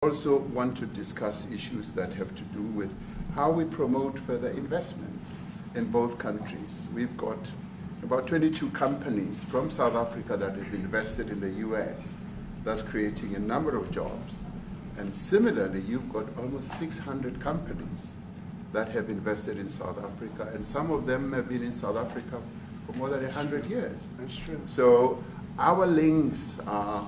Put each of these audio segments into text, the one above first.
Also want to discuss issues that have to do with how we promote further investments in both countries. We've got about 22 companies from South Africa that have invested in the US, thus creating a number of jobs. And similarly, you've got almost 600 companies that have invested in South Africa, and some of them have been in South Africa for more than 100 years. That's true. So our links are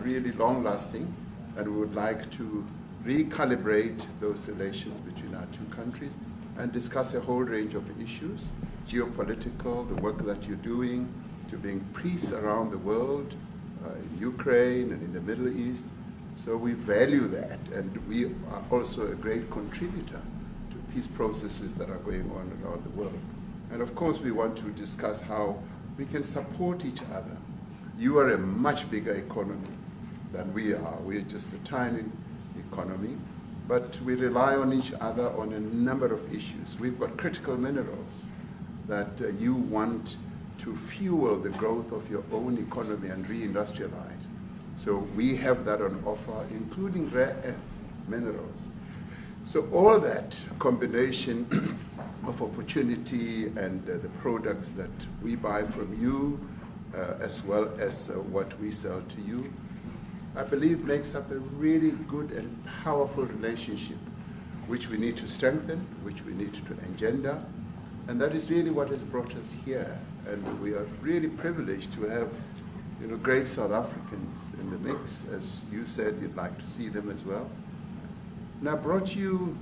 really long-lasting, and we would like to recalibrate those relations between our two countries and discuss a whole range of issues, geopolitical, the work that you're doing to bring peace around the world, in Ukraine and in the Middle East. So we value that, and we are also a great contributor to peace processes that are going on around the world. And of course, we want to discuss how we can support each other. You are a much bigger economy than we are. We're just a tiny economy, but we rely on each other on a number of issues. We've got critical minerals that you want to fuel the growth of your own economy and reindustrialize. So we have that on offer, including rare earth minerals. So all that combination of opportunity and the products that we buy from you, as well as what we sell to you, I believe makes up a really good and powerful relationship, which we need to strengthen, which we need to engender, and that is really what has brought us here. And we are really privileged to have, great South Africans in the mix. As you said, you'd like to see them as well. And I brought you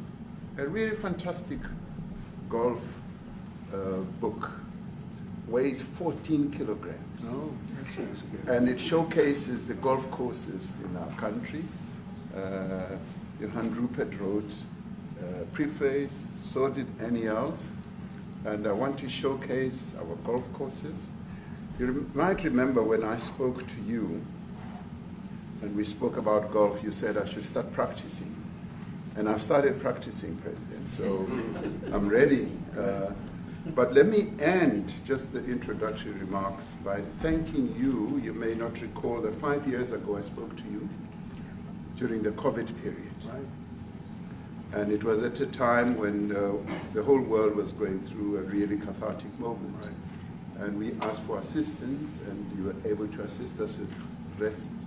a really fantastic golf book. Weighs 14 kilograms. Oh, that sounds good. And it showcases the golf courses in our country. Johann Rupert wrote preface, so did Annie else. And I want to showcase our golf courses. You might remember when I spoke to you, and we spoke about golf, you said I should start practicing. And I've started practicing, President, so I'm ready. But let me end just the introductory remarks by thanking you. You may not recall that 5 years ago I spoke to you during the COVID period. Right. And it was at a time when the whole world was going through a really cathartic moment. Right. And we asked for assistance, and you were able to assist us with respirators,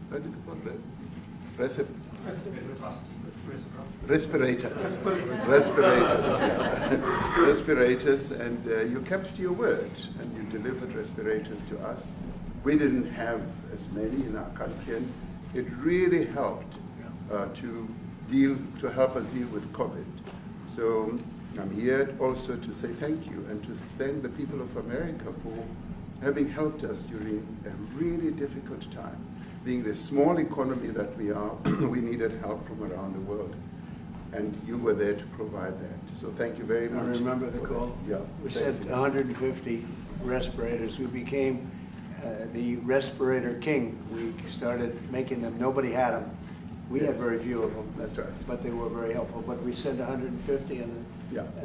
respirators, and you kept to your word, and you delivered respirators to us. We didn't have as many in our country, and it really helped to help us deal with COVID. So I'm here also to say thank you and to thank the people of America for having helped us during a really difficult time. Being the small economy that we are, we needed help from around the world. And you were there to provide that. So thank you very much. I remember the call. Yeah. We sent 150 respirators. We became the respirator king. We started making them. Nobody had them. We had very few of them. That's right. But they were very helpful. But we sent 150, and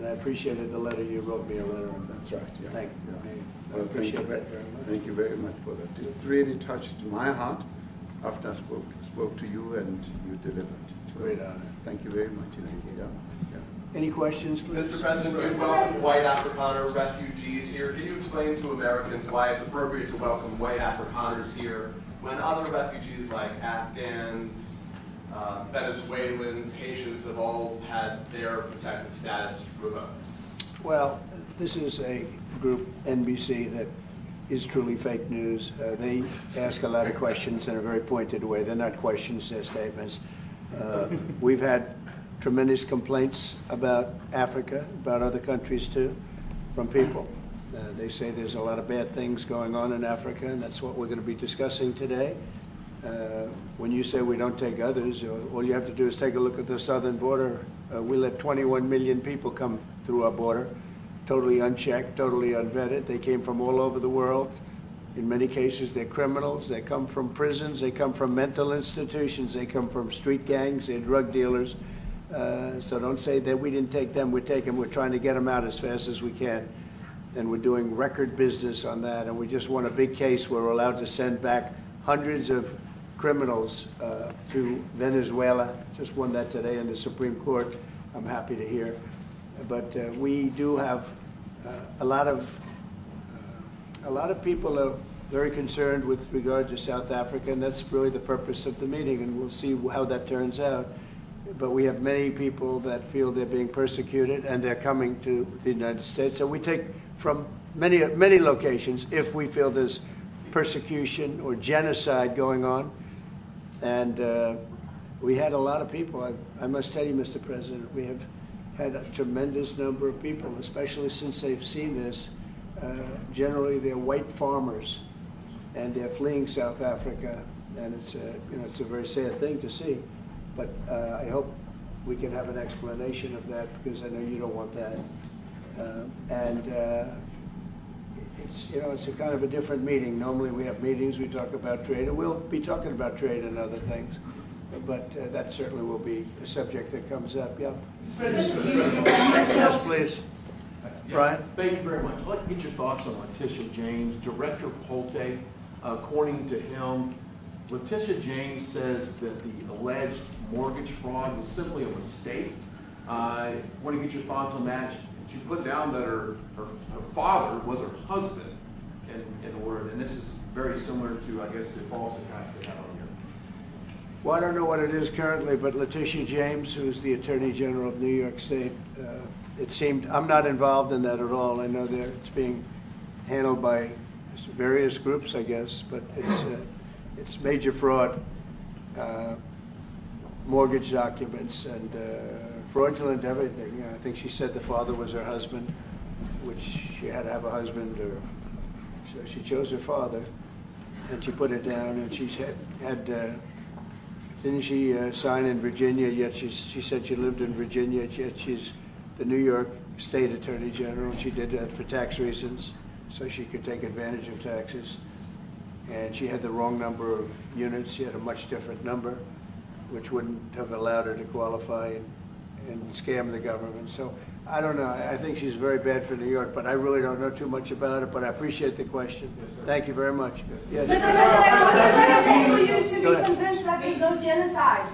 I appreciated the letter. You wrote me a letter. That's right. Yeah. Thank you. Well, I appreciate that very much. Thank you very much for that. It really touched my heart after I spoke to you, and you delivered. So great honor. Thank you very much. Yeah. Any questions, please? Mr. President, we welcome white Afrikaner refugees here. Can you explain to Americans why it's appropriate to welcome white Afrikaners here when other refugees like Afghans, Venezuelans, Haitians have all had their protected status revoked? Well, this is a group, NBC, that is truly fake news. They ask a lot of questions in a very pointed way. They're not questions, they're statements. We've had tremendous complaints about Africa, about other countries too, from people. They say there's a lot of bad things going on in Africa, and that's what we're going to be discussing today. When you say we don't take others, all you have to do is take a look at the southern border. We let 21 million people come through our border, totally unchecked, totally unvetted. They came from all over the world. In many cases, they're criminals. They come from prisons. They come from mental institutions. They come from street gangs. They're drug dealers. So don't say that we didn't take them. We take them. We're trying to get them out as fast as we can. And we're doing record business on that. And we just won a big case where we're allowed to send back hundreds of criminals to Venezuela. Just won that today in the Supreme Court. I'm happy to hear. But we do have a lot of people are very concerned with regard to South Africa, and that's really the purpose of the meeting, and we'll see how that turns out. But we have many people that feel they're being persecuted, and they're coming to the United States. So we take from many locations if we feel there's persecution or genocide going on. And we had a lot of people. I must tell you, Mr. President, we have had a tremendous number of people, especially since they've seen this. Generally, they're white farmers, and they're fleeing South Africa, and it's a very sad thing to see. But I hope we can have an explanation of that, because I know you don't want that. It's a kind of a different meeting. Normally we have meetings, we talk about trade, and we'll be talking about trade and other things. But that certainly will be a subject that comes up. Yeah. Yes, please. Brian? Thank you very much. I'd like to get your thoughts on Letitia James, Director Polte. According to him, Letitia James says that the alleged mortgage fraud was simply a mistake. I want to get your thoughts on that. She put down that her father was her husband in order, and this is very similar to, I guess, the false accounts they have on here. Well, I don't know what it is currently, but Letitia James, who's the Attorney General of New York State, it seemed, I'm not involved in that at all. I know it's being handled by various groups, I guess, but it's major fraud, mortgage documents, and fraudulent everything. I think she said the father was her husband, which she had to have a husband, or so she chose her father, and she put it down. And she had didn't she sign in Virginia? Yet she said she lived in Virginia. Yet she's the New York State Attorney General. She did that for tax reasons, so she could take advantage of taxes. And she had the wrong number of units. She had a much different number, which wouldn't have allowed her to qualify and scam the government. So I don't know. I think she's very bad for New York, but I really don't know too much about it. But I appreciate the question. Yes, thank you very much. Yes. Mr. President, what's the for you to be convinced that there's no genocide?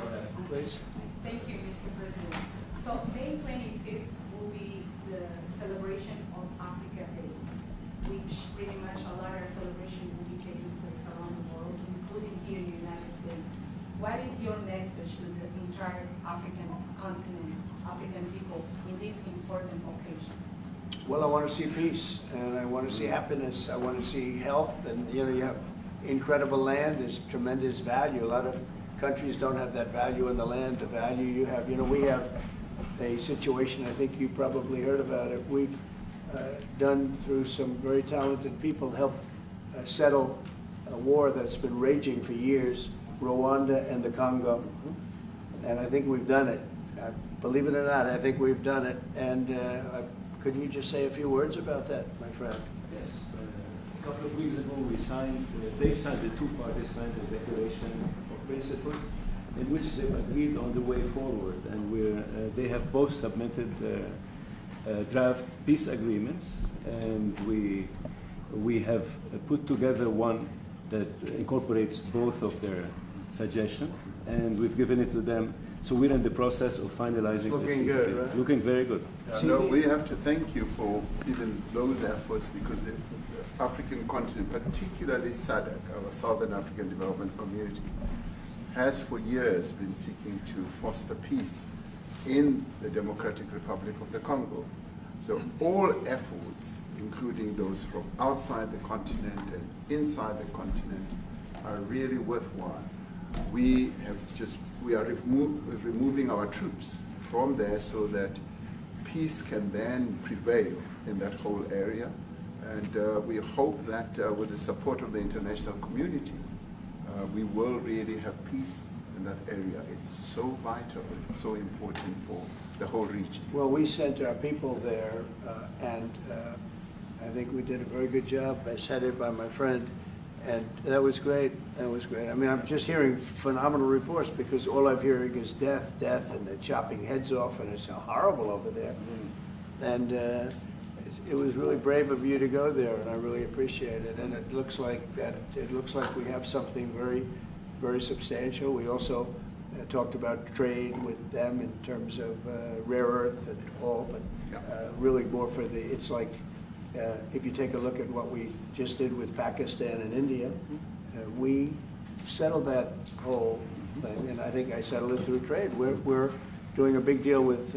Please. Thank you, Mr. President. So May 25th will be the celebration of Africa Day, which pretty much a lot of celebration will be taking place around the world, including here in the United States. What is your message to the entire African continent, African people, in this important occasion? Well, I want to see peace, and I want to see happiness. I want to see health, and you have incredible land. There's tremendous value. A lot of countries don't have that value in the land, the value you have. We have a situation, I think you probably heard about it. We've done, through some very talented people, helped settle a war that's been raging for years, Rwanda and the Congo. And I think we've done it. Believe it or not, I think we've done it. And could you just say a few words about that, my friend? Yes. A couple of weeks ago, the two parties signed a declaration of principles in which they've agreed on the way forward. And they have both submitted draft peace agreements, and we have put together one that incorporates both of their suggestions, and we've given it to them. So we're in the process of finalizing this. Looking good, right? Looking very good. No, we have to thank you for even those efforts, because the African continent, particularly SADC, our Southern African Development Community, has for years been seeking to foster peace in the Democratic Republic of the Congo. So all efforts, including those from outside the continent and inside the continent, are really worthwhile. We are removing our troops from there so that peace can then prevail in that whole area. And we hope that with the support of the international community, we will really have peace in that area. It's so vital, it's so important for the whole region. Well, we sent our people there, and I think we did a very good job, as headed by my friend. And that was great. That was great. I mean, I'm just hearing phenomenal reports, because all I'm hearing is death, and they're chopping heads off, and it's horrible over there. And it was really brave of you to go there, and I really appreciate it. And it looks like we have something very very substantial. We also talked about trade with them in terms of rare earth and all, but really more for the, it's like, if you take a look at what we just did with Pakistan and India, we settled that whole thing, and I think I settled it through trade. We're doing a big deal with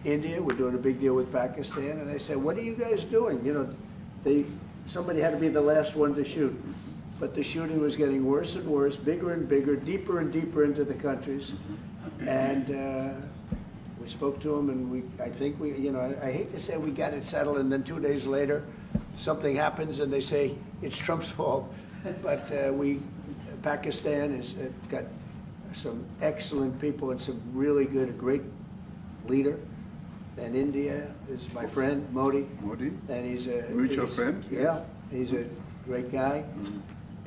India, we're doing a big deal with Pakistan, and I said, what are you guys doing? You know, somebody had to be the last one to shoot. But the shooting was getting worse and worse, bigger and bigger, deeper and deeper into the countries. And we spoke to them, and I think we, you know, I hate to say we got it settled, and then 2 days later, something happens, and they say it's Trump's fault. But Pakistan has got some excellent people and some really good, a great leader. And India is my friend, Modi. Modi? And he's a mutual friend? Yeah, Yes. he's a great guy.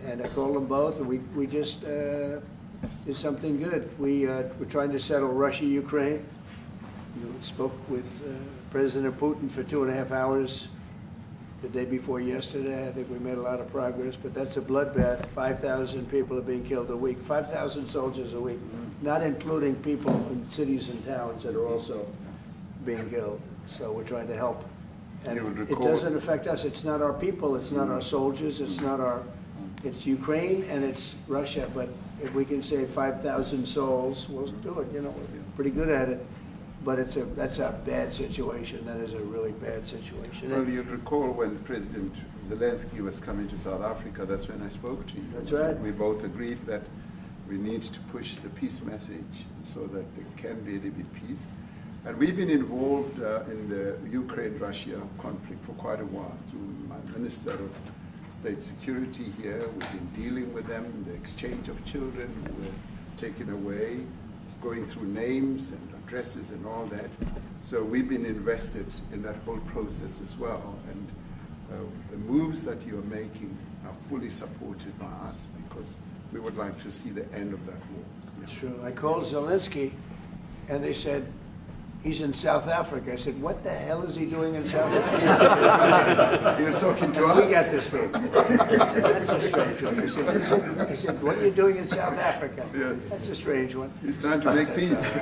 And I called them both, and we just did something good. We're trying to settle Russia, Ukraine. We spoke with President Putin for 2.5 hours the day before yesterday. I think we made a lot of progress, but that's a bloodbath. 5,000 people are being killed a week, 5,000 soldiers a week, not including people in cities and towns that are also being killed. So we're trying to help. And it doesn't affect us. It's not our people, it's not our soldiers, it's not our, it's Ukraine and it's Russia, but if we can save 5,000 souls, we'll do it. You know, we're pretty good at it. But that's a bad situation. That is a really bad situation. Well, you'd recall when President Zelensky was coming to South Africa, that's when I spoke to you. That's right. We both agreed that we need to push the peace message so that there can really be peace. And we've been involved in the Ukraine-Russia conflict for quite a while through my Minister of State Security here. We've been dealing with them, the exchange of children who were taken away, going through names and addresses and all that. So we've been invested in that whole process as well. And the moves that you're making are fully supported by us because we would like to see the end of that war. That's true. I called Zelensky and they said, he's in South Africa. I said, what the hell is he doing in South Africa? He was talking to us. We got this one. That's a strange one. I said, what are you doing in South Africa? Yes. That's a strange one. He's trying to make peace.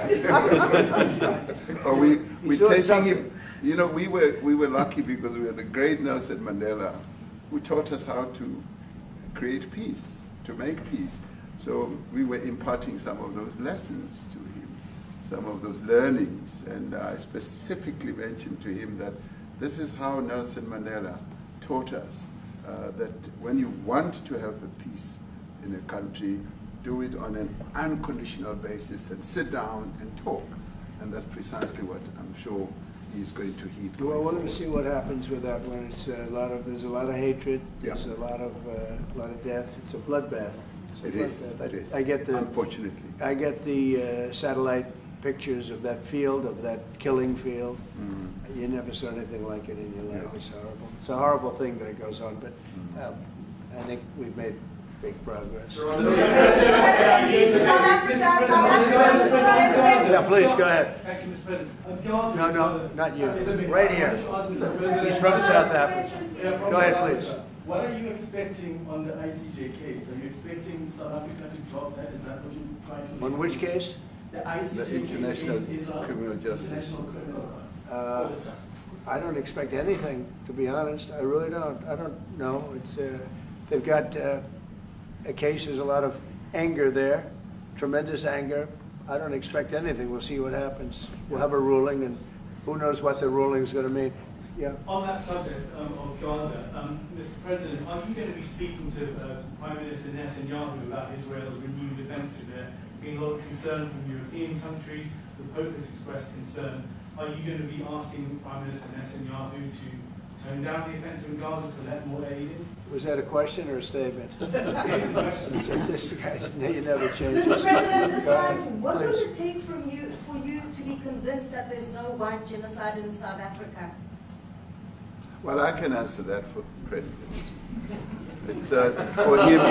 Or we're taking him, you know, we were lucky because we had the great Nelson Mandela who taught us how to create peace, to make peace. So we were imparting some of those lessons to him, some of those learnings, and I specifically mentioned to him that this is how Nelson Mandela taught us that when you want to have a peace in a country, do it on an unconditional basis and sit down and talk. And that's precisely what I'm sure he's going to heed. Well, we're going to see what happens with that one. It's there's a lot of hatred. Yeah. There's a lot of death. It's a bloodbath. It is. It is. Unfortunately. I get the satellite pictures of that field, of that killing field. You never saw anything like it in your life. It's horrible. It's a horrible thing that goes on, but I think we've made big progress. Yeah, please, go ahead. Thank you, Mr. President. No, not you. Right here. He's from South Africa. Go ahead, please. What are you expecting on the ICJ case? Are you expecting South Africa to drop that? Is that what you're trying to do? On which case? The ICJ The International case is Criminal Justice. I don't expect anything, to be honest. I really don't. I don't know. It's they've got a case. There's a lot of anger there, tremendous anger. I don't expect anything. We'll see what happens. We'll have a ruling, and who knows what the ruling is going to mean. Yeah. On that subject of Gaza, Mr. President, are you going to be speaking to Prime Minister Netanyahu about Israel's renewed offensive there? There's been a lot of concern from European countries. The Pope has expressed concern. Are you going to be asking Prime Minister Netanyahu to tone down the offensive in Gaza to let more aid in? Was that a question or a statement? It's a question. This guy's, you never change. Mr. President, this time, what will it take for you to be convinced that there's no white genocide in South Africa? Well, I can answer that for the President. It's for him.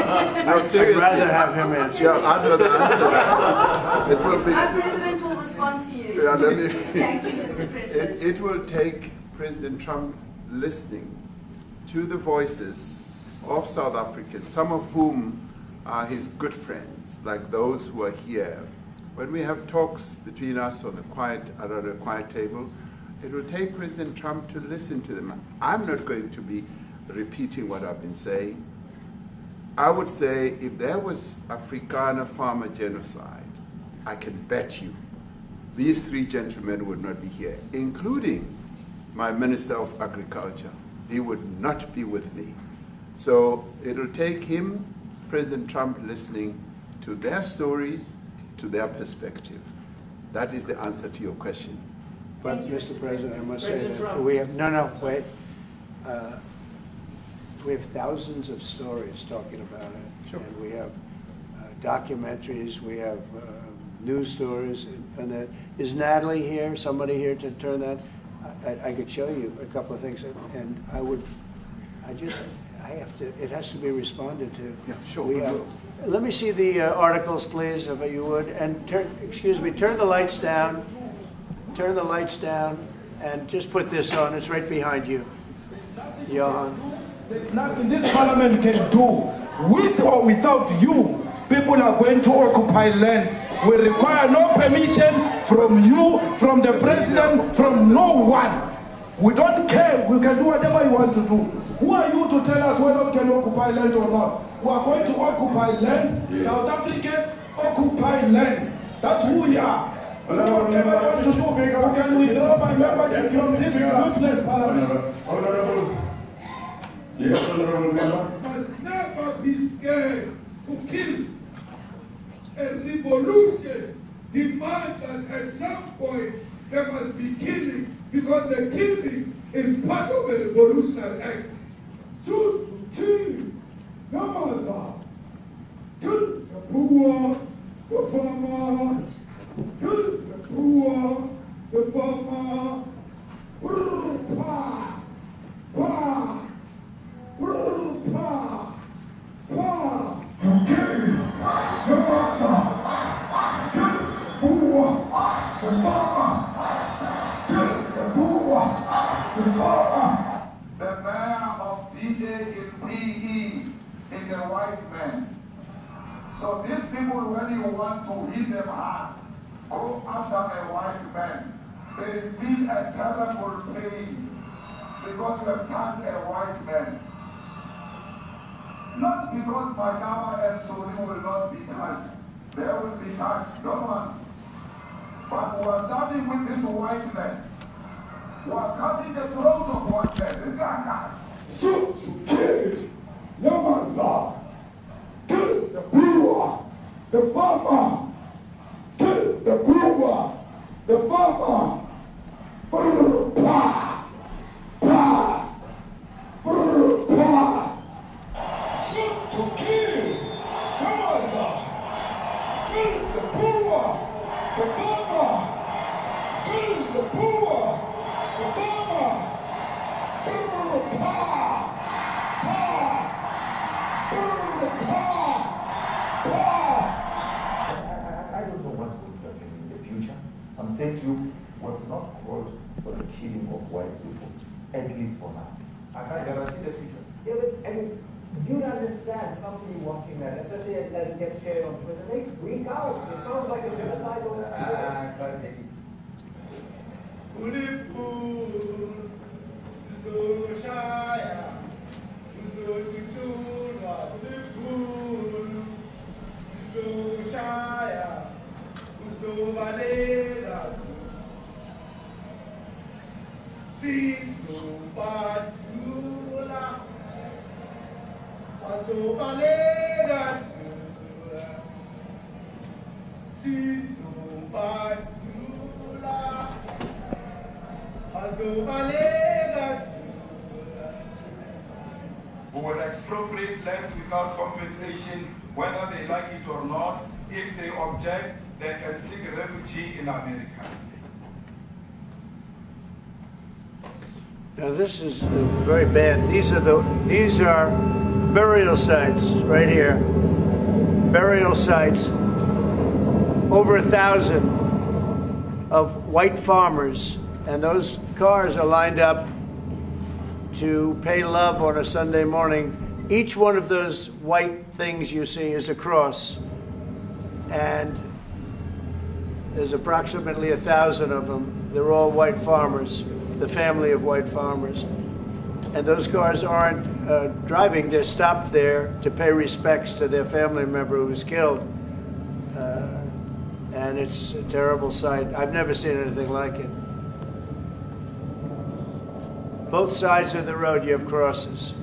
No, seriously. I'd rather have him answer. Yeah, I'd rather answer that. It will be. Our President will respond to you. Yeah, let me. Thank you, Mr. President. It will take President Trump listening to the voices of South Africans, some of whom are his good friends, like those who are here. When we have talks between us on around a quiet table, it will take President Trump to listen to them. I'm not going to be repeating what I've been saying. I would say if there was Afrikaner farmer genocide, I can bet you these three gentlemen would not be here, including my Minister of Agriculture. He would not be with me. So it'll take him, President Trump, listening to their stories, to their perspective. That is the answer to your question. But, Mr. President, I must say that we have, wait. We have thousands of stories talking about it. Sure. And we have documentaries, we have news stories. And that, is Natalie here, somebody here to turn that? I could show you a couple of things, and it has to be responded to. Yeah, sure. Let me see the articles, please, if you would. And turn the lights down. Turn the lights down, and just put this on. It's right behind you, Johann. There's nothing this parliament can do. With or without you, people are going to occupy land. We require no permission from you, from the president, from no one. We don't care. We can do whatever you want to do. Who are you to tell us whether we can occupy land or not? We are going to occupy land. Yeah. South Africa occupy land. That's who we are. Whatever we want to do, we can withdraw my membership from this useless parliament. Honorable. Yes, honorable member. Must never be scared to kill. A revolution demands that at some point there must be killing, because the killing is part of a revolutionary act. Shoot to kill, Ramaphosa. Kill the poor, the farmer. Kill the poor, the farmer. Pa, pa, pa, pa. To kill Ramaphosa. Kill the poor, the farmer. Kill the poor, the farmer. The mayor of DA in PE is a white man. So these people, when you want to hit them hard, go after a white man. They feel a terrible pain because you have touched a white man. Not because Mashaba and Soli will not be touched. They will be touched, no one. But we are starting with this whiteness. We are cutting the throat of whiteness. Shoot to kill Ramaphosa. Kill the brewer, the farmer. Kill the brewer, the farmer. Pa, pa, pa. Shoot to kill Ramaphosa. Kill the brewer, the farmer. Kill the brewer, the farmer. Pa, I don't know what's going to happen in the future. I'm saying to you, was not called for the killing of white people, at least for now. I can't ever see the future. Yeah, but, I mean, you'd understand somebody watching that, especially as it gets shared on Twitter. They freak out. It sounds like a genocide on Twitter. Who will expropriate land without compensation, whether they like it or not. If they object, they can seek refugee in America. Now this is very bad. These are burial sites right here. Burial sites. Over 1,000 of white farmers, and those cars are lined up to pay love on a Sunday morning Each one of those white things you see is a cross, and there's approximately 1,000 of them. They're all white farmers, the family of white farmers. And those cars aren't driving, they're stopped there to pay respects to their family member who was killed. And it's a terrible sight. I've never seen anything like it. Both sides of the road you have crosses.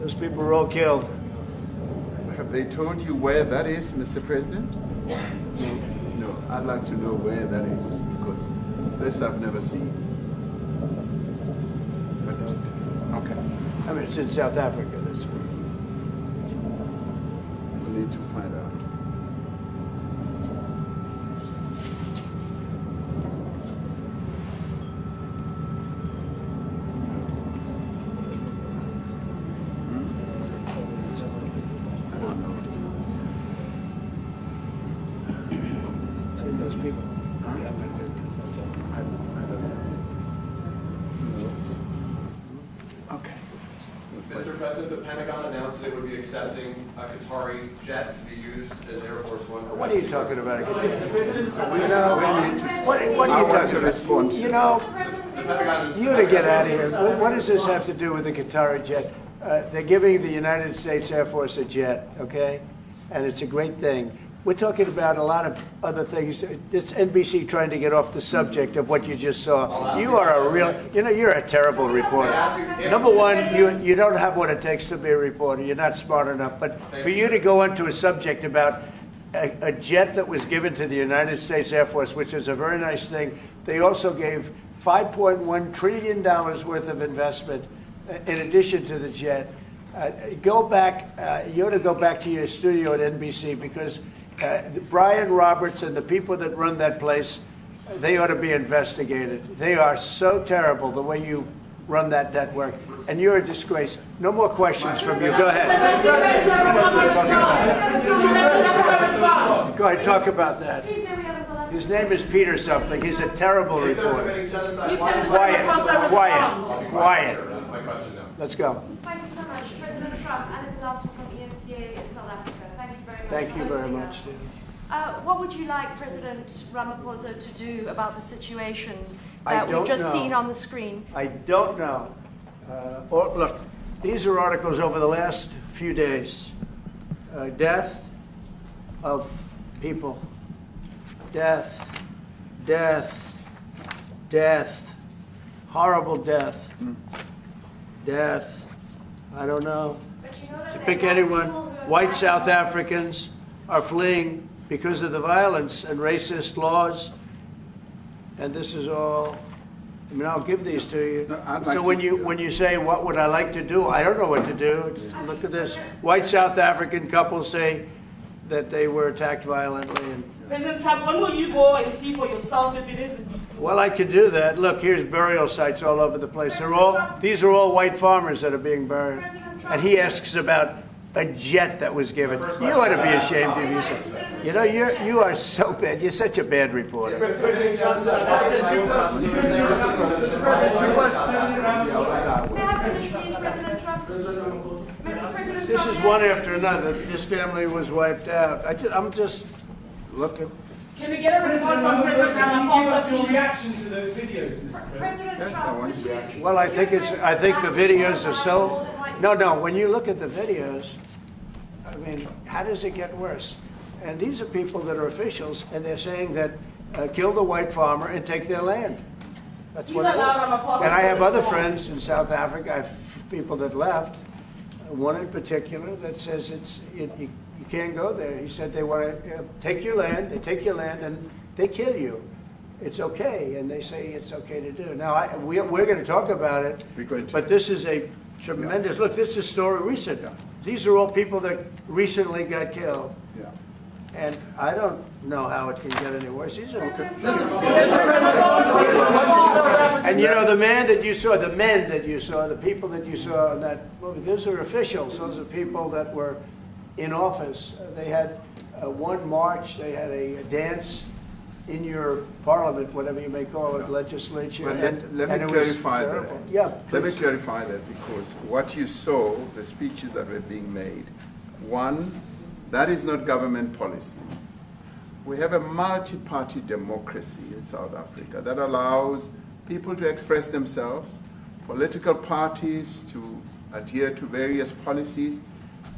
Those people were all killed. Have they told you where that is, Mr. President? No, I'd like to know where that is, because this I've never seen. But, okay. I mean, it's in South Africa, that's where. We need to find out. Mr. President, the Pentagon announced that it would be accepting a Qatari jet to be used as Air Force One. What are you talking about? You know, what are you talking about? You know, you to get out of here. What does this have to do with the Qatari jet? They're giving the United States Air Force a jet, okay? And it's a great thing. We're talking about a lot of other things. It's NBC trying to get off the subject of what you just saw. You are a real, you know, you're a terrible reporter. Number one, you don't have what it takes to be a reporter. You're not smart enough. But for you to go into a subject about a jet that was given to the United States Air Force, which is a very nice thing, they also gave $5.1 trillion worth of investment in addition to the jet. Go back, you ought to go back to your studio at NBC, because Brian Roberts and the people that run that place, they ought to be investigated. They are so terrible the way you run that network, and you're a disgrace. No more questions from you. Go ahead. Go ahead, talk about that. His name is Peter something. He's a terrible reporter. Quiet. That's my question now. Let's go. Thank you so much. President Trump, and a disaster from EMCA in South Africa. Thank you very much. Thank you very much, Steve. What would you like President Ramaphosa to do about the situation that we've just seen on the screen? I don't know. Look, these are articles over the last few days. Death of people. Death. Horrible death. Death. I don't know. To pick anyone. White South Africans are fleeing because of the violence and racist laws. And this is all, I mean, I'll give these to you. So when you say, what would I like to do? I don't know what to do. Look at this. White South African couples say that they were attacked violently. And, President Trump, when will you go and see for yourself if it is? well, I could do that. Look, here's burial sites all over the place. These are all white farmers that are being buried. And he asks about a jet that was given. You ought to be ashamed of yourself. You know, you are so bad. You're such a bad reporter. This is one after another. This family was wiped out. I'm just looking. Can we get a response from President Ramaphosa? Your reaction to those videos, Mr. President? Yes, I want your reaction. Well, I think the videos are so. No. When you look at the videos, I mean, how does it get worse? And these are people that are officials, and they're saying that kill the white farmer and take their land. That's what it is. And I have other friends in South Africa. I have people that left. One in particular that says you can't go there. He said they want to take your land. They take your land and they kill you. It's okay, and they say it's okay to do. Now we're going to talk about it, but this is a tremendous look. This is a story recent. These are all people that recently got killed. Yeah. And I don't know how it can get any worse. These are and you know, the men that you saw, the people that you saw in that movie, those are officials. Those are people that were in office. They had one march, they had a dance in your parliament, whatever you may call it, legislature. Well, let me clarify that. Yeah, let me clarify that, because what you saw, the speeches that were being made, one, that is not government policy. We have a multi-party democracy in South Africa that allows people to express themselves, political parties to adhere to various policies,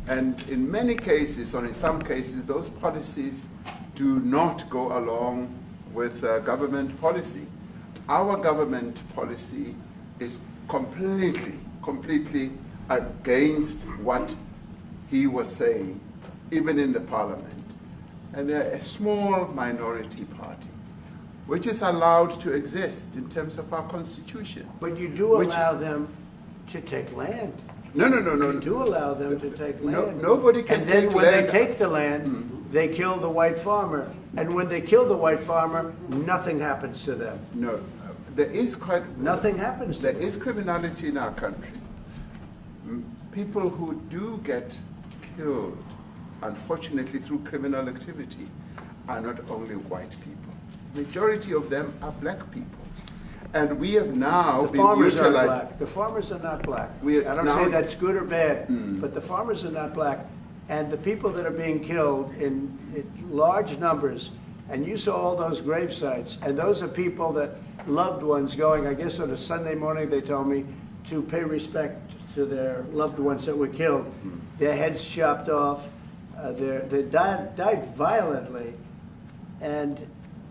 and in many cases, or in some cases, those policies do not go along with government policy. Our government policy is completely against what he was saying, even in the parliament. And they're a small minority party, which is allowed to exist in terms of our constitution. But you do allow them to take land. No. You do allow them to take land. Nobody can take land. And then when they take the land, they kill the white farmer. And when they kill the white farmer, nothing happens to them. No, there is nothing happens to them. There is criminality in our country. People who do get killed, unfortunately, through criminal activity, are not only white people. Majority of them are black people. And we have now the farmers are black. The farmers are not black. I don't say that's good or bad, but the farmers are not black. And the people that are being killed in large numbers, and you saw all those grave sites, and those are people that loved ones going, I guess on a Sunday morning, they told me, to pay respect to their loved ones that were killed. Their heads chopped off. They died violently. And,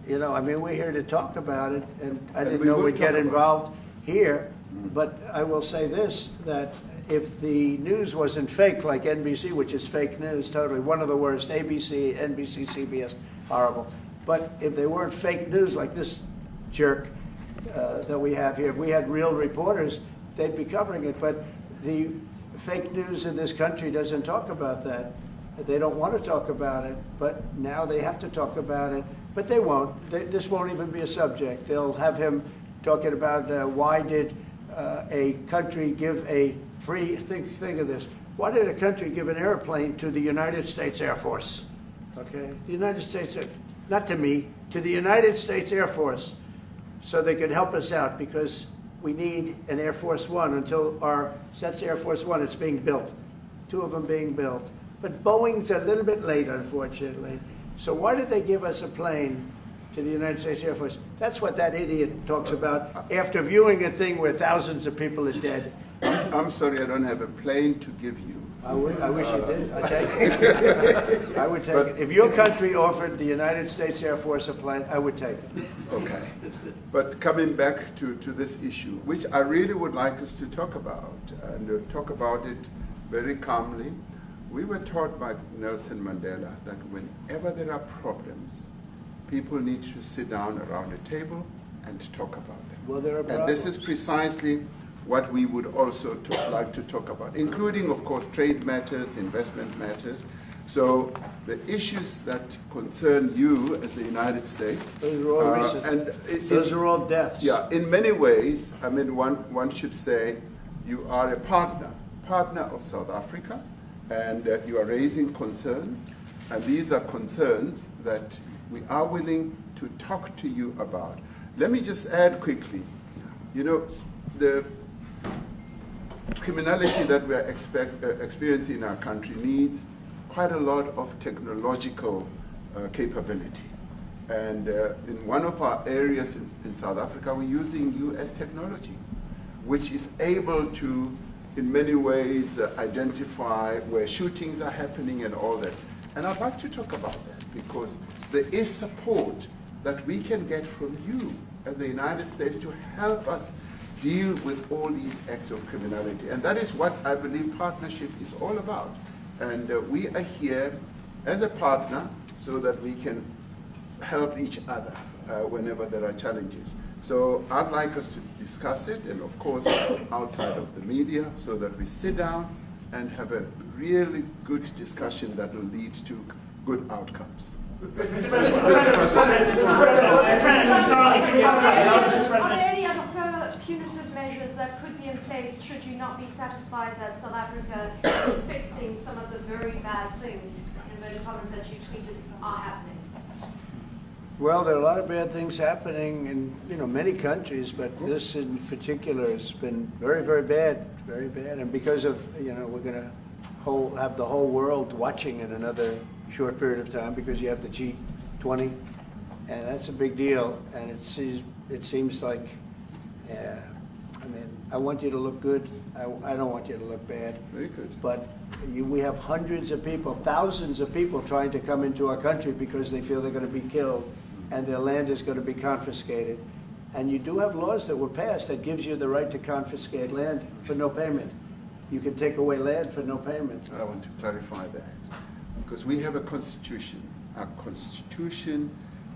you know, I mean, we're here to talk about it, and I didn't know we'd get involved here. But I will say this, that if the news wasn't fake, like NBC, which is fake news, totally, one of the worst, ABC, NBC, CBS, horrible. But if they weren't fake news like this jerk that we have here, if we had real reporters, they'd be covering it. But the fake news in this country doesn't talk about that. They don't want to talk about it, but now they have to talk about it. But they won't. This won't even be a subject. They'll have him talking about why did a country give a free, think of this, why did a country give an airplane to the United States Air Force? Okay, the United States, not to me, to the United States Air Force, so they could help us out, because we need an Air Force One until that's Air Force One, it's being built, 2 of them being built. But Boeing's a little bit late, unfortunately. So why did they give us a plane to the United States Air Force? That's what that idiot talks about after viewing a thing where thousands of people are dead. I'm sorry, I don't have a plane to give you. I wish you did. I'd take it. I would take it. If your country offered the United States Air Force a plane, I would take it. Okay. But coming back to this issue, which I really would like us to talk about, and talk about it very calmly. We were taught by Nelson Mandela that whenever there are problems, people need to sit down around a table and talk about them. Well, there are problems. And this is precisely what we would also like to talk about, including, of course, trade matters, investment matters. So the issues that concern you as the United States. Those are all recent. Those are all deaths. Yeah, in many ways, I mean, one should say you are a partner of South Africa, and you are raising concerns, and these are concerns that we are willing to talk to you about. Let me just add quickly, you know, the criminality that we are experiencing in our country needs quite a lot of technological capability. And in one of our areas in South Africa, we're using US technology, which is able to, in many ways, identify where shootings are happening and all that. And I'd like to talk about that, because there is support that we can get from you as the United States to help us deal with all these acts of criminality. And that is what I believe partnership is all about. And we are here as a partner so that we can help each other whenever there are challenges. So I'd like us to discuss it, and of course outside of the media, so that we sit down and have a really good discussion that will lead to good outcomes. Are there any other further punitive measures that could be in place should you not be satisfied that South Africa is fixing some of the very bad things, in inverted commas, that you tweeted are happening? Well, there are a lot of bad things happening in many countries, but this in particular has been very, very bad, very bad. And because of we're going to have the whole world watching in another short period of time because you have the G20, and that's a big deal. And it seems like, I want you to look good. I don't want you to look bad. Very good. But we have hundreds of people, thousands of people trying to come into our country because they feel they're going to be killed and their land is going to be confiscated. And you do have laws that were passed that gives you the right to confiscate land for no payment. You can take away land for no payment. I want to clarify that because we have a constitution. Our constitution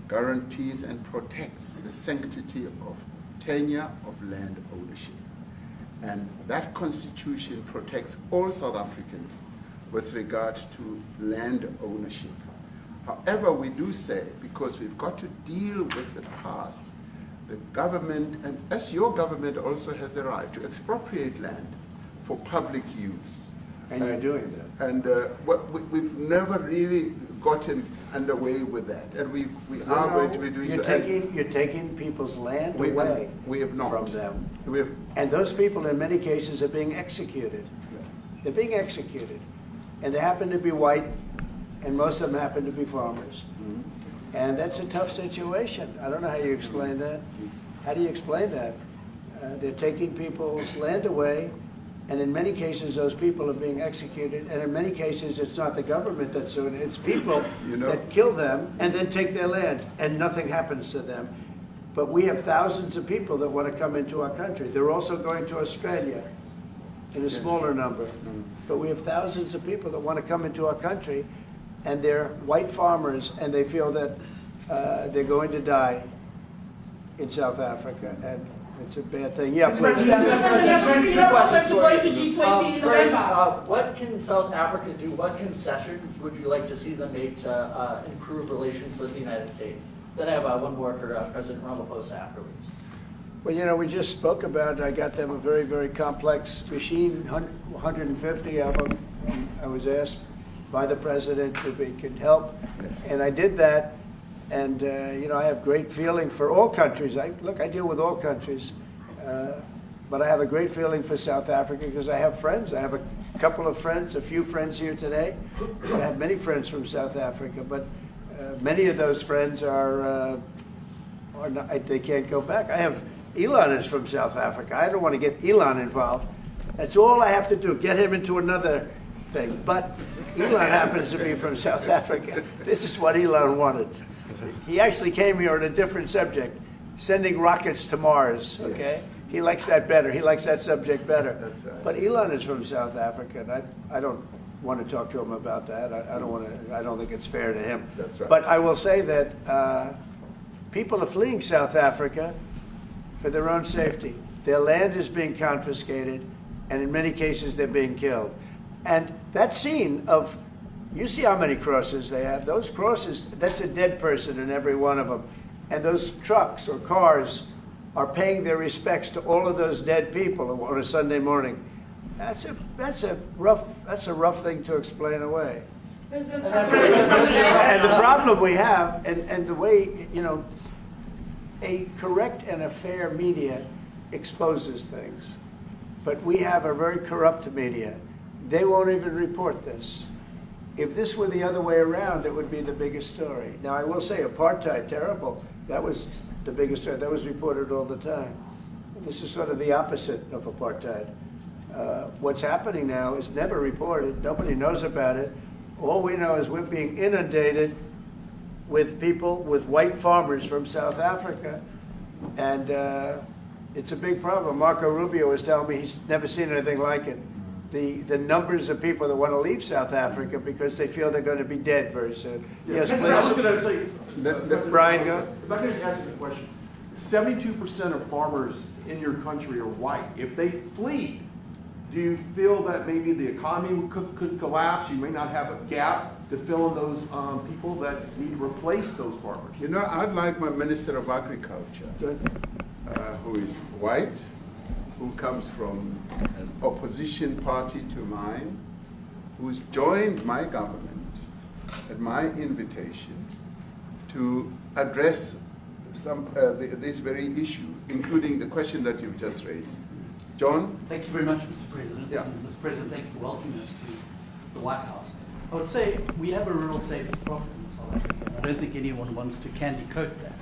guarantees and protects the sanctity of tenure of land ownership. And that constitution protects all South Africans with regard to land ownership. However, we do say, because we've got to deal with the past, the government, and as your government also has the right to expropriate land for public use. And you're doing that. And we've never really gotten underway with that. And we are going to be doing so. You're taking people's land away we have not. from them. We have, and those people in many cases are being executed. They're being executed. And they happen to be white, and most of them happen to be farmers. Mm-hmm. And that's a tough situation. I don't know how you explain that. How do you explain that? They're taking people's land away, and in many cases those people are being executed, and in many cases it's not the government that's doing it, it's people that kill them and then take their land, and nothing happens to them. But we have thousands of people that want to come into our country. They're also going to Australia in a smaller number. But we have thousands of people that want to come into our country, and they're white farmers, and they feel that they're going to die in South Africa, and it's a bad thing. Yeah, please. What can South Africa do? What concessions would you like to see them make to improve relations with the United States? Then I have one more for President Ramaphosa afterwards. Well, we just spoke about it. I got them a very, very complex machine, 150 of them. I was asked by the president if he could help, and I did that. And, I have great feeling for all countries. I deal with all countries. But I have a great feeling for South Africa because I have friends. I have a couple of friends, a few friends here today. I have many friends from South Africa. But many of those friends are not, they can't go back. I have Elon is from South Africa. I don't want to get Elon involved. That's all I have to do, get him into another thing. But Elon happens to be from South Africa. This is what Elon wanted. He actually came here on a different subject, sending rockets to Mars, okay? Yes. He likes that better. He likes that subject better. That's right. But Elon is from South Africa, and I don't want to talk to him about that. I don't think it's fair to him. That's right. But I will say that people are fleeing South Africa for their own safety. Their land is being confiscated, and in many cases they're being killed. And that scene of, you see how many crosses they have. Those crosses, that's a dead person in every one of them. And those trucks or cars are paying their respects to all of those dead people on a Sunday morning. That's a rough thing to explain away. And the problem we have, and the way, a correct and a fair media exposes things. But we have a very corrupt media. They won't even report this. If this were the other way around, it would be the biggest story. Now, I will say apartheid, terrible. That was the biggest story. That was reported all the time. This is sort of the opposite of apartheid. What's happening now is never reported. Nobody knows about it. All we know is we're being inundated with people, with white farmers from South Africa. And it's a big problem. Marco Rubio was telling me he's never seen anything like it. The numbers of people that want to leave South Africa because they feel they're going to be dead very soon. Yes, please. I was going to say, Brian, go. If I could just ask you a question. 72% of farmers in your country are white. If they flee, do you feel that maybe the economy could collapse? You may not have a gap to fill in those people that need to replace those farmers. I'd like my Minister of Agriculture, who is white, who comes from an opposition party to mine, who's joined my government at my invitation to address this very issue, including the question that you've just raised. John? Thank you very much, Mr. President. Yeah. Mr. President, thank you for welcoming us to the White House. I would say we have a rural safety problem in South Africa. I don't think anyone wants to candy coat that.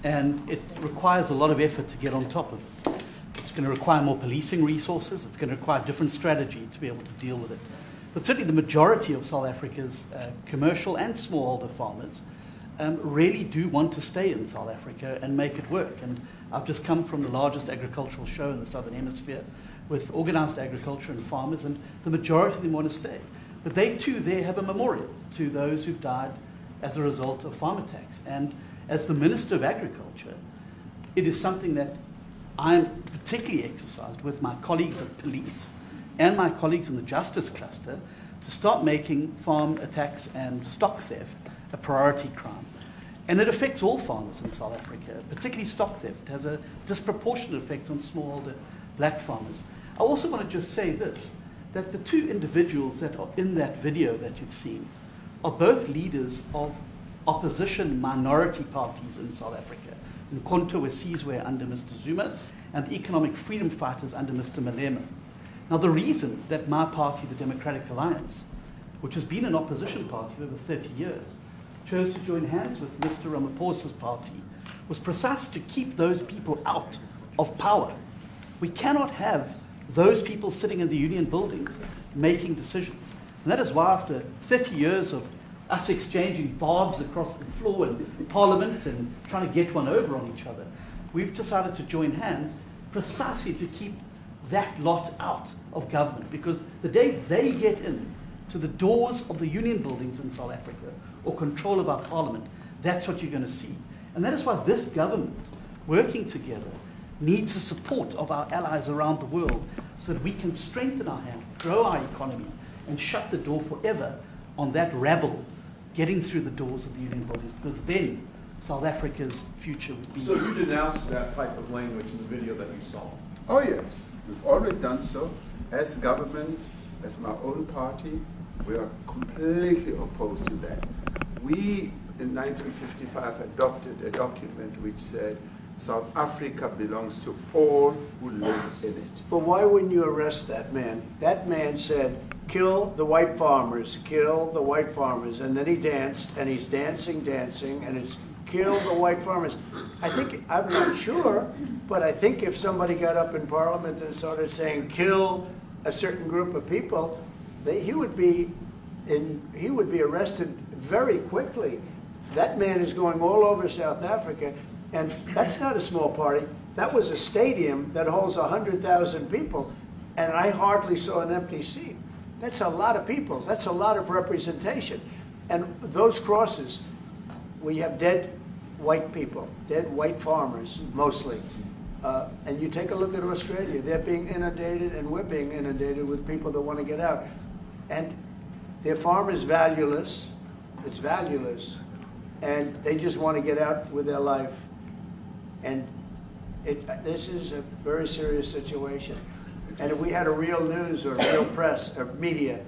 And it requires a lot of effort to get on top of it. It's going to require more policing resources. It's going to require a different strategy to be able to deal with it. But certainly the majority of South Africa's commercial and smallholder farmers really do want to stay in South Africa and make it work. And I've just come from the largest agricultural show in the Southern Hemisphere with organized agriculture and farmers, and the majority of them want to stay. But they too there have a memorial to those who've died as a result of farm attacks. And as the Minister of Agriculture, it is something that I'm particularly exercised with my colleagues at police and my colleagues in the justice cluster to start making farm attacks and stock theft a priority crime. And it affects all farmers in South Africa, particularly stock theft. It has a disproportionate effect on smallholder black farmers. I also want to just say this, that the two individuals that are in that video that you've seen are both leaders of opposition minority parties in South Africa. Mkhonto weSizwe under Mr. Zuma and the economic freedom fighters under Mr. Malema. Now the reason that my party, the Democratic Alliance, which has been an opposition party for over 30 years, chose to join hands with Mr. Ramaphosa's party was precisely to keep those people out of power. We cannot have those people sitting in the union buildings making decisions. And that is why after 30 years of us exchanging barbs across the floor in Parliament and trying to get one over on each other, we've decided to join hands precisely to keep that lot out of government. Because the day they get in to the doors of the union buildings in South Africa or control of our Parliament, that's what you're going to see. And that is why this government, working together, needs the support of our allies around the world so that we can strengthen our hand, grow our economy, and shut the door forever on that rabble getting through the doors of the union buildings, because then South Africa's future would be... So you denounced that type of language in the video that you saw? Oh yes, we've always done so. As government, as my own party, we are completely opposed to that. We, in 1955, adopted a document which said South Africa belongs to all who live in it. But why wouldn't you arrest that man? That man said, kill the white farmers, kill the white farmers. And then he danced, and he's dancing, and it's kill the white farmers. I think, I'm not sure, but I think if somebody got up in Parliament and started saying kill a certain group of people, he would be arrested very quickly. That man is going all over South Africa, and that's not a small party. That was a stadium that holds 100,000 people, and I hardly saw an empty seat. That's a lot of people. That's a lot of representation. And those crosses, we have dead white people, dead white farmers, mostly. And you take a look at Australia, they're being inundated, and we're being inundated with people that want to get out. And their farm is valueless, it's valueless, and they just want to get out with their life. And this is a very serious situation. And if we had a real news or real press or media,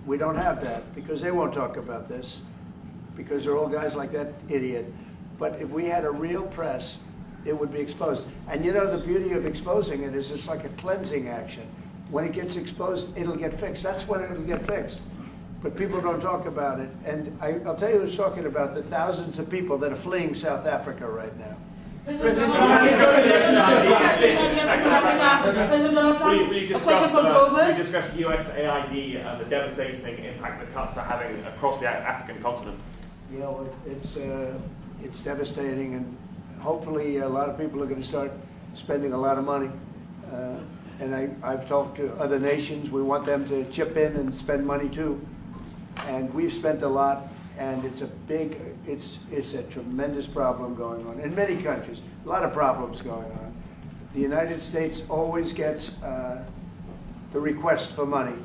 we don't have that, because they won't talk about this, because they're all guys like that idiot. But if we had a real press, it would be exposed. And you know, the beauty of exposing it is it's like a cleansing action. When it gets exposed, it'll get fixed. That's when it'll get fixed. But people don't talk about it. And I'll tell you who's talking about the thousands of people that are fleeing South Africa right now. Will you discuss USAID and the devastating impact that cuts are having across the African continent? Yeah, well, it's devastating, and hopefully a lot of people are going to start spending a lot of money. And I've talked to other nations. We want them to chip in and spend money too. And we've spent a lot, and it's a tremendous problem going on in many countries. A lot of problems going on. The United States always gets the request for money.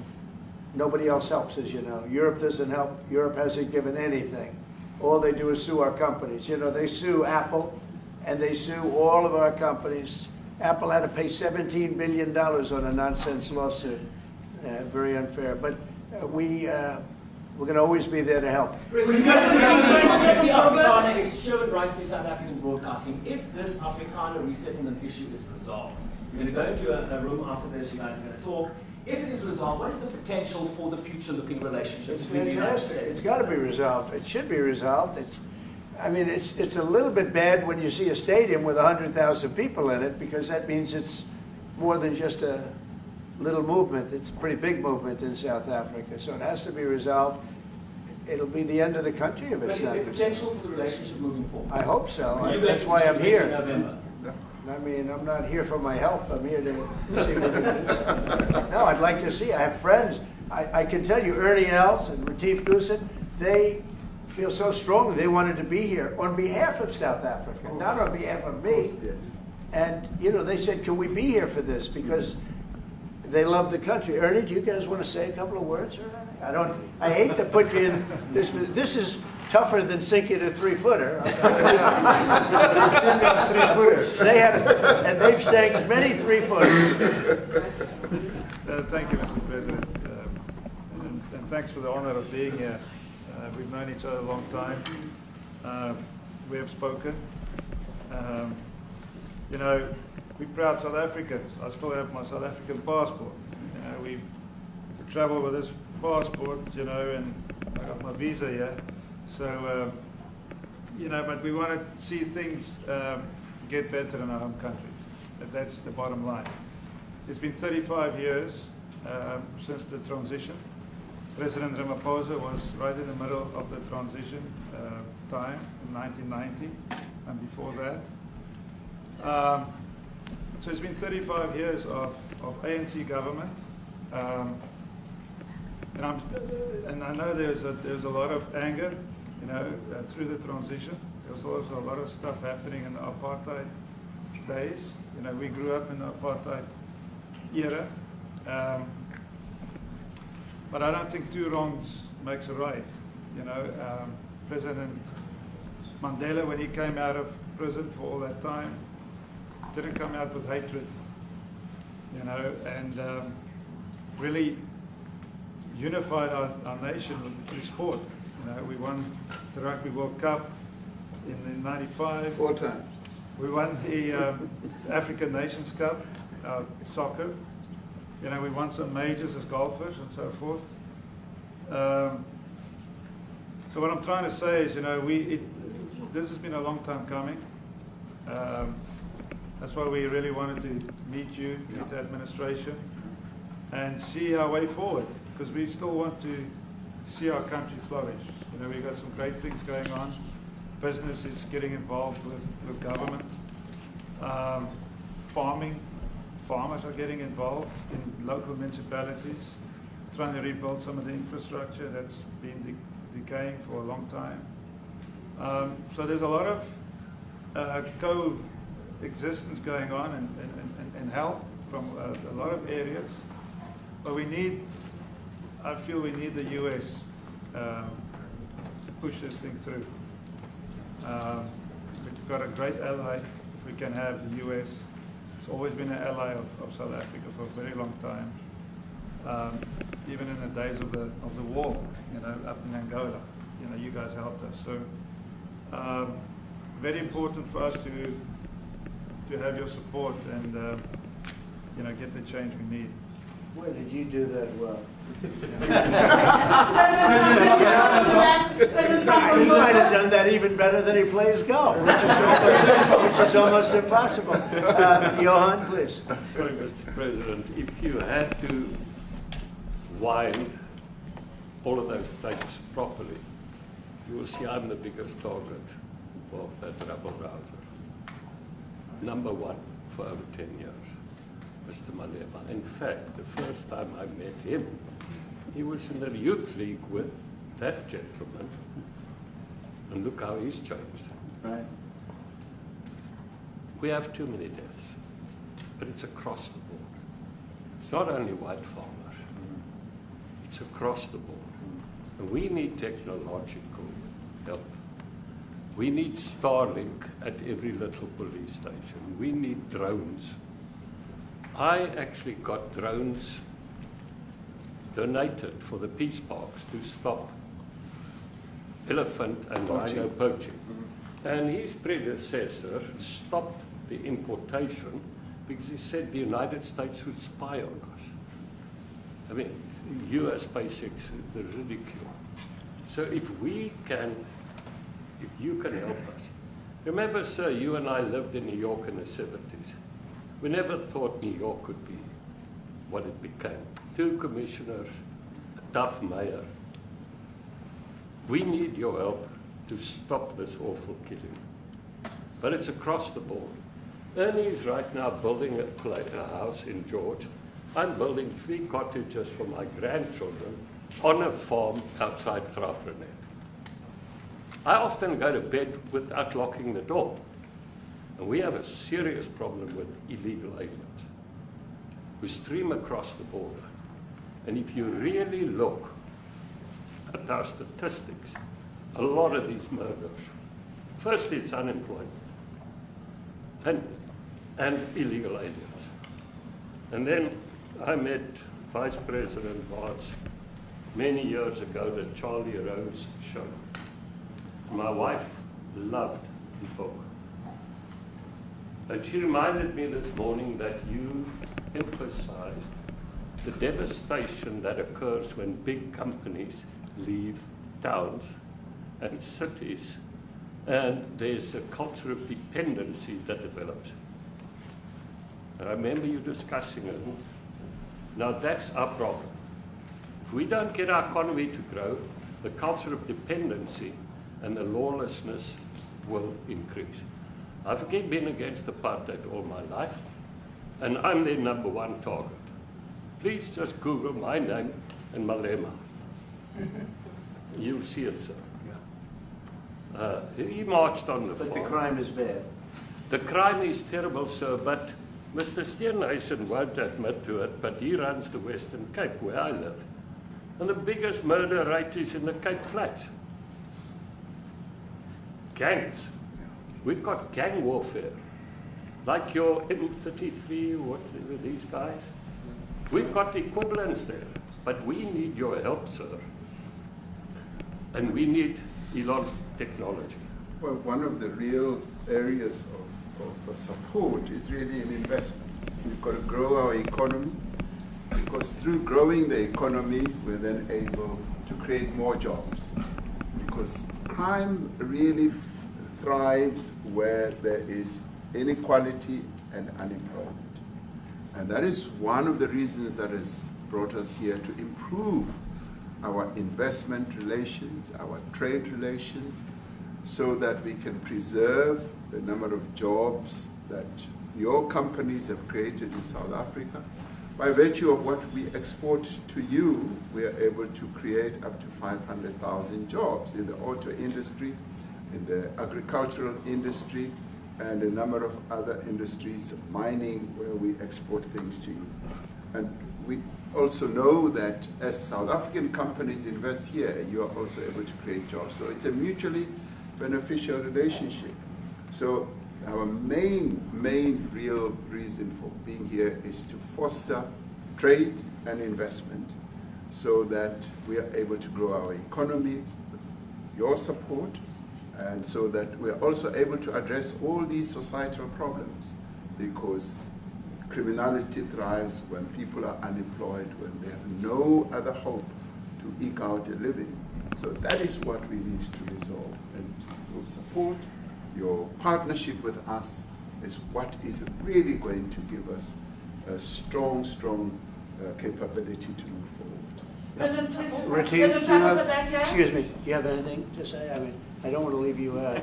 Nobody else helps, as you know. Europe doesn't help. Europe hasn't given anything. All they do is sue our companies. You know, they sue Apple, and they sue all of our companies. Apple had to pay $17 billion on a nonsense lawsuit. Very unfair. But We're going to always be there to help. The Afrikaner is Sherwin Rice by South African Broadcasting. If this Afrikaner resettlement issue is resolved, we're going to go into a room after this, you guys are going to talk. If it is resolved, what is the potential for the future-looking relationship between the United States? It's got to be resolved. It should be resolved. I mean, it's a little bit bad when you see a stadium with 100,000 people in it, because that means it's more than just a little movement. It's a pretty big movement in South Africa. So it has to be resolved. It'll be the end of the country if it's not. But is there potential for the relationship moving forward? I hope so. That's why I'm here. I mean, I'm not here for my health. I'm here to see what it is. No, I'd like to see. I have friends. I can tell you, Ernie Els and Retief Goosen, they feel so strongly they wanted to be here on behalf of South Africa, not on behalf of me. And, you know, they said, can we be here for this? Because they love the country. Ernie, do you guys want to say a couple of words or anything? I hate to put you in this. This is tougher than sinking a 3-footer. They have, and they've sank many 3-footers. Thank you, Mr. President, and thanks for the honor of being here. We've known each other a long time. We have spoken. You know, we're proud South Africans. I still have my South African passport. You know, we travel with this passport, you know, and I got my visa here. So, you know, but we want to see things get better in our home country. That's the bottom line. It's been 35 years since the transition. President Ramaphosa was right in the middle of the transition time in 1990 and before that. So it's been 35 years of ANC government. And I know there's a lot of anger, you know, through the transition. There was also a lot of stuff happening in the apartheid days. You know, we grew up in the apartheid era. But I don't think two wrongs makes a right. You know, President Mandela, when he came out of prison for all that time, didn't come out with hatred, you know, and really unified our nation through sport. You know, we won the Rugby World Cup in '95. 4 times. We won the African Nations Cup, soccer. You know, we won some majors as golfers and so forth. So what I'm trying to say is, you know, this has been a long time coming. That's why we really wanted to meet you, meet the administration, and see our way forward, because we still want to see our country flourish. You know, we've got some great things going on. Business is getting involved with government. Farmers are getting involved in local municipalities, trying to rebuild some of the infrastructure that's been decaying for a long time. So there's a lot of coexistence going on and help from a lot of areas. But I feel we need the US to push this thing through. We've got a great ally if we can have the US. It's always been an ally of South Africa for a very long time. Even in the days of the war, you know, up in Angola, you know, you guys helped us. So very important for us to have your support and you know, get the change we need. Boy, did you do that well. You might have done that even better than he plays golf, which is almost impossible. Johann, please. Sorry, Mr. President, if you had to wind all of those tapes properly, you will see I'm the biggest target of that rabble-rouser. Number one for over 10 years, Mr. Malema. In fact, the first time I met him, he was in the youth league with that gentleman, and look how he's changed. Right. We have too many deaths, but it's across the board. It's not only white farmers, it's across the board. And we need technological help. We need Starlink at every little police station. We need drones. I actually got drones donated for the peace parks to stop elephant and rhino poaching. And his predecessor stopped the importation because he said the United States would spy on us. I mean, US basics, the ridicule. So if you can help us. Remember, sir, you and I lived in New York in the 70s. We never thought New York could be what it became. 2 commissioners, a tough mayor. We need your help to stop this awful killing. But it's across the board. Ernie is right now building a house in George. I'm building 3 cottages for my grandchildren on a farm outside Graaff-Reinet. I often go to bed without locking the door. And we have a serious problem with illegal aliens who stream across the border. And if you really look at our statistics, a lot of these murders, firstly it's unemployment and illegal aliens. And then I met Vice President Barnes many years ago, the Charlie Rose show. My wife loved the book. And she reminded me this morning that you emphasized the devastation that occurs when big companies leave towns and cities, and there's a culture of dependency that develops. And I remember you discussing it. Now that's our problem. If we don't get our economy to grow, the culture of dependency and the lawlessness will increase. I've been against apartheid all my life, and I'm their #1 target. Please just Google my name and Malema. You'll see it, sir. He marched on the farm. But the crime is bad. The crime is terrible, sir, but Mr. Steenhuisen won't admit to it, but he runs the Western Cape, where I live. And the biggest murder rate is in the Cape Flats. Gangs. We've got gang warfare. Like your M33, whatever these guys. We've got equivalents there, but we need your help, sir. And we need Elon technology. Well, one of the real areas of support is really in investments. We've got to grow our economy, because through growing the economy, we're then able to create more jobs. Because crime really thrives where there is inequality and unemployment. And that is one of the reasons that has brought us here, to improve our investment relations, our trade relations, so that we can preserve the number of jobs that your companies have created in South Africa. By virtue of what we export to you, we are able to create up to 500,000 jobs in the auto industry, in the agricultural industry, and a number of other industries, mining, where we export things to you. And we also know that as South African companies invest here, you are also able to create jobs. So it's a mutually beneficial relationship. So our main real reason for being here is to foster trade and investment, so that we are able to grow our economy with your support, and so that we are also able to address all these societal problems, because criminality thrives when people are unemployed, when they have no other hope to eke out a living. So that is what we need to resolve. And your support, your partnership with us, is what is really going to give us a strong capability to move forward. Retief, excuse me, do you have anything to say? I mean, I don't want to leave you out.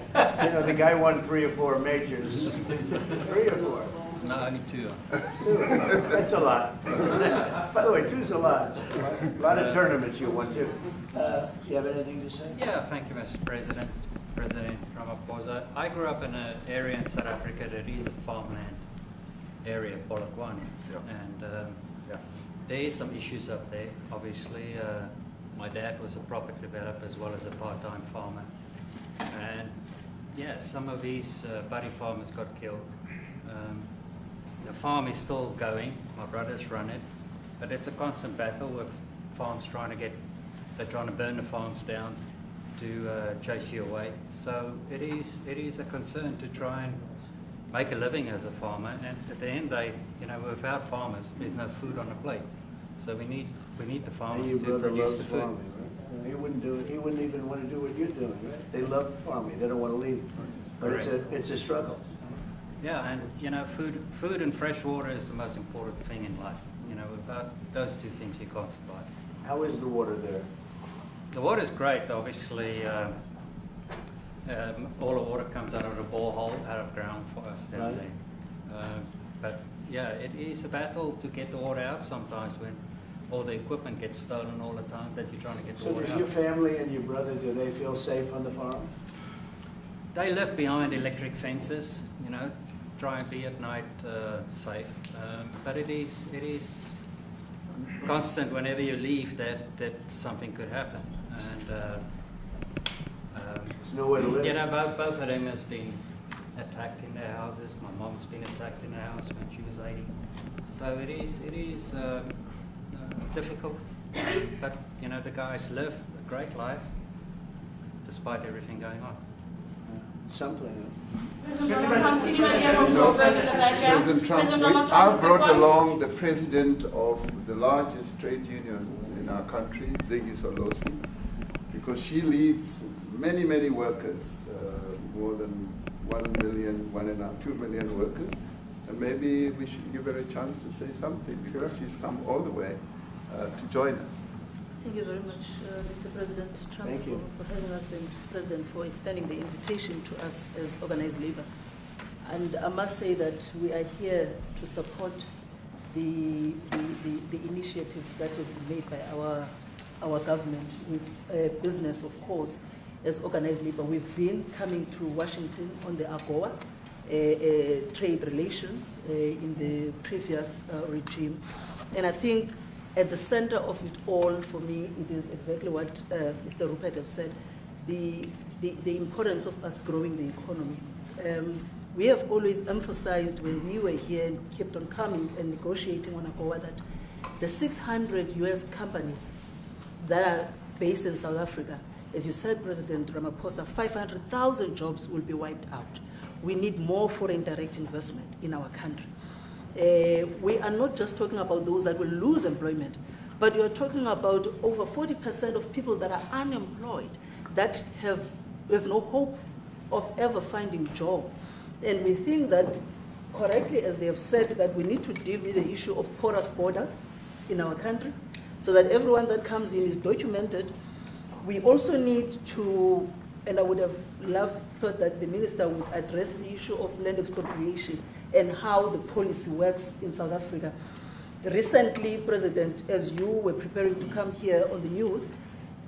You know, the guy won 3 or 4 majors. 3 or 4? No, only 2. That's a lot. By the way, 2's a lot. A lot of tournaments you won too. Do you have anything to say? Yeah, thank you, Mr. President. President Ramaphosa. I grew up in an area in South Africa that is a farmland area, Polokwane. And there is some issues up there, obviously. My dad was a property developer as well as a part-time farmer. And yeah, some of these buddy farmers got killed. The farm is still going. My brothers run it. But it's a constant battle with farms they're trying to burn the farms down. to chase you away. So it is a concern to try and make a living as a farmer. And at the end, without farmers, there's no food on the plate. So we need the farmers to produce the food. Farming, right? He wouldn't do it. He wouldn't even want to do what you're doing, right? They love farming. They don't want to leave. But it's a struggle. Yeah, and food and fresh water is the most important thing in life. Without those two things, you can't survive. How is the water there? The water is great. Obviously, all the water comes out of the borehole, out of ground for us down there. But yeah, it is a battle to get the water out sometimes when all the equipment gets stolen all the time that you're trying to get the water out. So does your family and your brother, do they feel safe on the farm? They live behind electric fences, try and be at night safe. But it is constant whenever you leave that something could happen. And there's nowhere to live. Both of them has been attacked in their houses. My mom's been attacked in her house when she was 80. So it is difficult. But the guys live a great life despite everything going on. Something. President Trump, I brought along the president of the largest trade union in our country, Ziggy Solosi, because she leads many, many workers, more than 1 million, 2 million workers, and maybe we should give her a chance to say something because she's come all the way to join us. Thank you very much, Mr. President Trump, for having us, and President for extending the invitation to us as organized labor. And I must say that we are here to support the initiative that has been made by our government with business, of course, as organized labor. We've been coming to Washington on the AGOA trade relations in the previous regime. And I think at the center of it all, for me, it is exactly what Mr. Rupert has said, the importance of us growing the economy. We have always emphasized when we were here and kept on coming and negotiating on AGOA that the 600 US companies that are based in South Africa, as you said, President Ramaphosa, 500,000 jobs will be wiped out. We need more foreign direct investment in our country. We are not just talking about those that will lose employment, but we are talking about over 40% of people that are unemployed, that have no hope of ever finding a job. And we think that, correctly, as they have said, that we need to deal with the issue of porous borders in our country, so that everyone that comes in is documented. We also need to, and I would have thought that the minister would address the issue of land expropriation and how the policy works in South Africa. Recently, President, as you were preparing to come here on the news,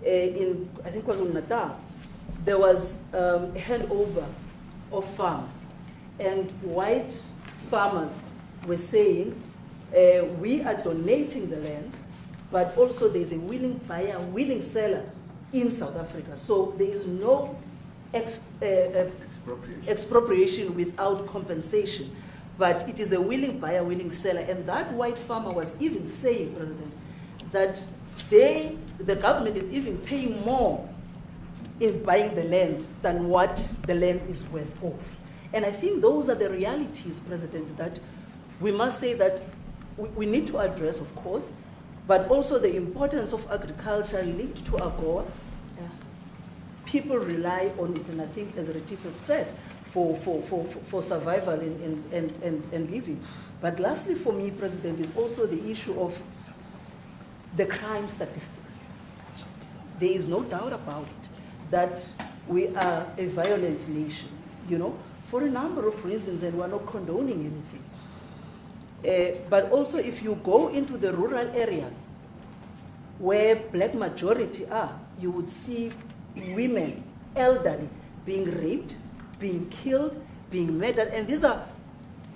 in, I think it was in Natal, there was a handover of farms. And white farmers were saying, we are donating the land, but also there's a willing buyer, willing seller in South Africa. So there is no expropriation without compensation, but it is a willing buyer, willing seller. And that white farmer was even saying, President, that the government is even paying more in buying the land than what the land is worth of. And I think those are the realities, President, that we must say that we need to address, of course, but also the importance of agriculture linked to AGOA. People rely on it, and I think, as Retief have said, for survival and living. But lastly, for me, President, is also the issue of the crime statistics. There is no doubt about it that we are a violent nation, for a number of reasons, and we're not condoning anything. But also, if you go into the rural areas where black majority are, you would see women, elderly, being raped, being killed, being murdered. And these are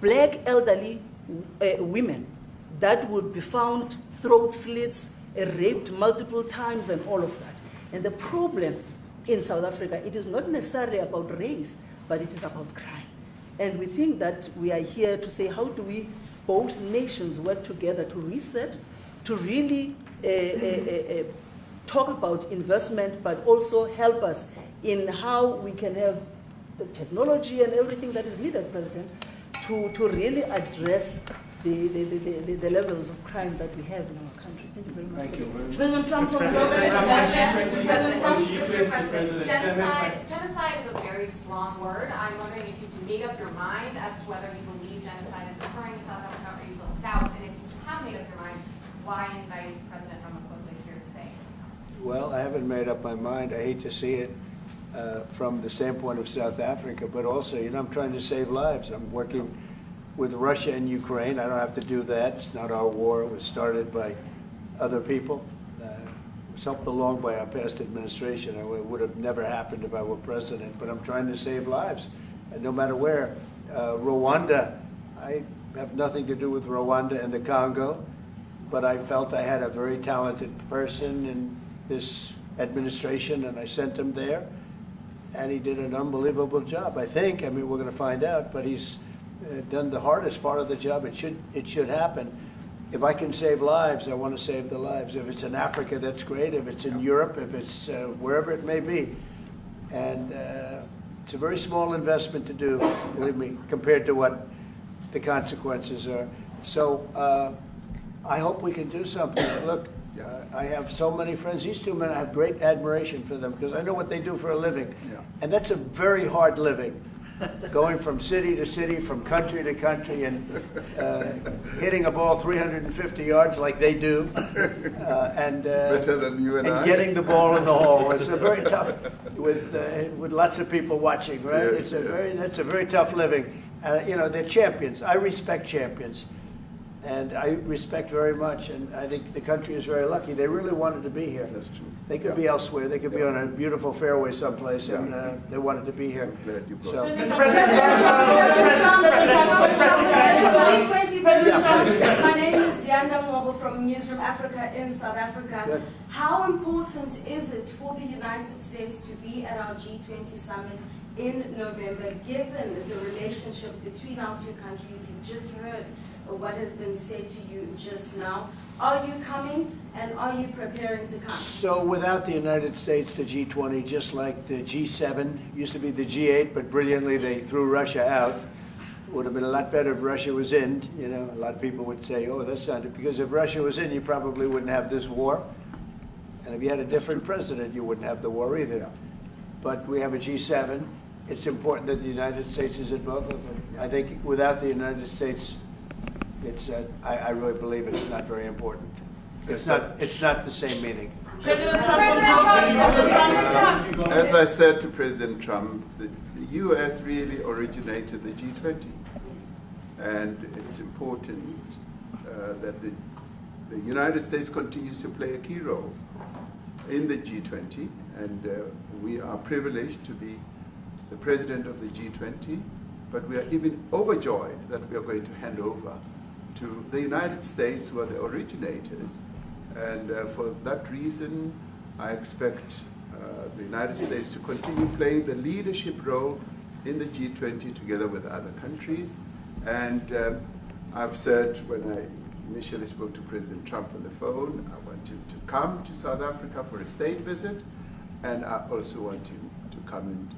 black elderly women that would be found throat slits, raped multiple times, and all of that. And the problem in South Africa, it is not necessarily about race, but it is about crime. And we think that we are here to say, how do we, both nations, work together to reset, to really talk about investment, but also help us in how we can have the technology and everything that is needed, President, to really address the levels of crime that we have in our country. Thank you very much. Thank you very much. President Trump, Genocide is a very strong word. I'm wondering if you've made up your mind as to whether you believe genocide is occurring in South Africa, or you still have doubts, and if you have made up your mind, why invite President Ramaphosa here today? Well, I haven't made up my mind. I hate to see it from the standpoint of South Africa, but also, you know, I'm trying to save lives. I'm working with Russia and Ukraine. I don't have to do that. It's not our war. It was started by other people. It was helped along by our past administration. It would have never happened if I were president, but I'm trying to save lives. And no matter where. Rwanda, I have nothing to do with Rwanda and the Congo, but I felt I had a very talented person in this administration, and I sent him there, and he did an unbelievable job, I think. I mean, we're going to find out, but he's done the hardest part of the job. It should happen. If I can save lives, I want to save the lives. If it's in Africa, that's great. If it's in Europe, if it's wherever it may be. And it's a very small investment to do, believe me, compared to what the consequences are. So I hope we can do something. Look, I have so many friends. These two men, I have great admiration for them because I know what they do for a living. Yeah. And that's a very hard living. Going from city to city, from country to country, and hitting a ball 350 yards like they do, and better than you and I. Getting the ball in the hole. It's a very tough, with lots of people watching, right? Yes, that's a very tough living. You know, they're champions. I respect champions, and I respect very much. And I think the country is very lucky. They really wanted to be here. That's true. They could be elsewhere. They could be on a beautiful fairway someplace, and they wanted to be here. So. My name is Yanda Mwobo from Newsroom Africa in South Africa. Good. How important is it for the United States to be at our G20 summit in November, given the relationship between our two countries? You just heard what has been said to you just now. Are you coming, and are you preparing to come? So without the United States, the G20, just like the G7, used to be the G8, but brilliantly they threw Russia out. It would have been a lot better if Russia was in. You know, a lot of people would say, oh, that's not it. Because if Russia was in, you probably wouldn't have this war. And if you had a different president, you wouldn't have the war either. Yeah. But we have a G7. It's important that the United States is in both of them. I think without the United States, it's I really believe it's not very important. It's not the same meaning. As I said to President Trump, the U.S. really originated the G20, and it's important that the United States continues to play a key role in the G20, and we are privileged to be the president of the G20, but we are even overjoyed that we are going to hand over to the United States, who are the originators. And for that reason, I expect the United States to continue playing the leadership role in the G20 together with other countries. And I've said when I initially spoke to President Trump on the phone, I want him to come to South Africa for a state visit, and I also want him to come and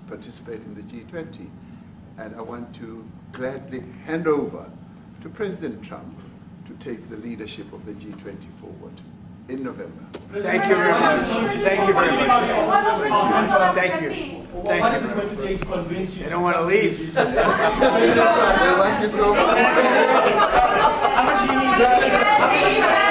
participate in the G20. And I want to gladly hand over to President Trump to take the leadership of the G20 forward in November. Thank you very much. Thank you very much. Thank you. What is it going to take to convince you? They don't want to leave. Thank you so much. How much do you need?